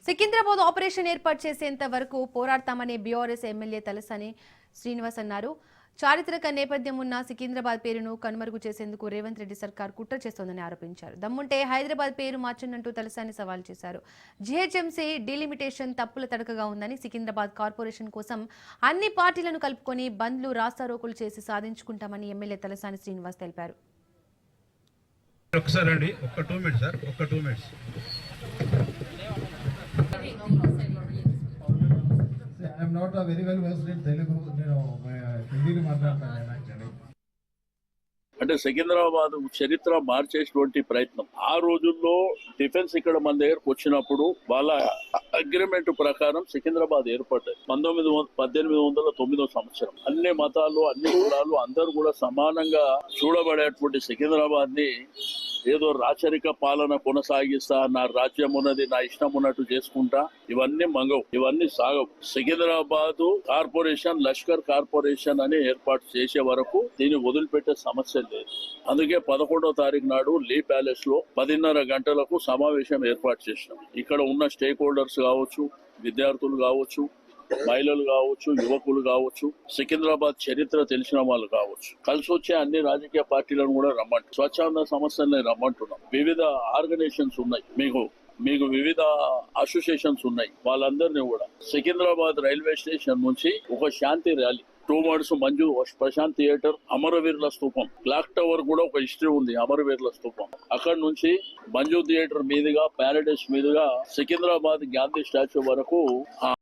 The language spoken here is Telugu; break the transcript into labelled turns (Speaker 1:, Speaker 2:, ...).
Speaker 1: సికింద్రాబాద్ ఆపరేషన్ ఏర్పాటు చేసేంత వరకు పోరాడతామని బీఆర్ఎస్ ఎమ్మెల్యే తలసాని శ్రీనివాస్ అన్నారు. చారిత్రక నేపథ్యం ఉన్న సికింద్రాబాద్ పేరును కనుమరుగు చేసేందుకు రేవంత్ రెడ్డి సర్కార్ కుట్ర చేస్తోందని ఆరోపించారు. దమ్ముంటే హైదరాబాద్ పేరు మార్చనంటూ తలసాని సవాల్ చేశారు. జీహెచ్ఎంసీ డీలిమిటేషన్ తప్పుల తడకగా ఉందని, సికింద్రాబాద్ కార్పొరేషన్ కోసం అన్ని పార్టీలను కలుపుకొని బంద్లు, రాస్తారోకులు చేసి సాధించుకుంటామని ఎమ్మెల్యే తలసాని శ్రీనివాస్ తెలిపారు.
Speaker 2: I am not a very well versed in Telugu. Hindi మాట్లాడతాను యాక్చువల్లీ.
Speaker 3: అంటే సికింద్రాబాద్ చరిత్ర మార్చేటువంటి ప్రయత్నం. ఆ రోజుల్లో డిఫెన్స్ ఇక్కడ మన దగ్గరకు వచ్చినప్పుడు వాళ్ళ అగ్రిమెంట్ ప్రకారం సికింద్రాబాద్ ఏర్పడ్డది 1809 సంవత్సరం. అన్ని మతాలు, అన్ని కులాలు అందరూ కూడా సమానంగా చూడబడేటువంటి సికింద్రాబాద్ ని ఏదో రాచరిక పాలన కొనసాగిస్తా, నా రాజ్యం ఉన్నది, నా ఇష్టం ఉన్నట్టు చేసుకుంటా, ఇవన్నీ మంగవు, ఇవన్నీ సాగవు. సికింద్రాబాద్ కార్పొరేషన్, లష్కర్ కార్పొరేషన్ అని ఏర్పాటు చేసే వరకు దీన్ని వదిలిపెట్టే సమస్య లేదు. అందుకే 11వ తారీఖు నాడు లీ ప్యాలెస్ లో 10:30 గంటలకు సమావేశం ఏర్పాటు చేసినాం. ఇక్కడ ఉన్న స్టేక్ హోల్డర్స్ కావచ్చు, విద్యార్థులు కావచ్చు, మహిళలు కావచ్చు, యువకులు కావచ్చు, సికింద్రాబాద్ చరిత్ర తెలిసిన వాళ్ళు కావచ్చు, కలిసి వచ్చే అన్ని రాజకీయ పార్టీలను కూడా రమ్మంటు, స్వచ్ఛంద సంస్థల్ని రమ్మంటున్నాం. వివిధ ఆర్గనైజేషన్స్ ఉన్నాయి, మీకు వివిధ అసోసియేషన్స్ ఉన్నాయి. వాళ్ళందరినీ కూడా సికింద్రాబాద్ రైల్వే స్టేషన్ నుంచి ఒక శాంతి rally 2 months Manju Prashanth theatre, అమరవీరుల స్తూపం, క్లాక్ టవర్ కూడా ఒక హిస్టరీ ఉంది, అమరవీరుల స్తూపం. అక్కడ నుంచి మంజు థియేటర్ మీదుగా, ప్యారడైస్ మీదుగా సికింద్రాబాద్ గాంధీ స్టాచ్యూ వరకు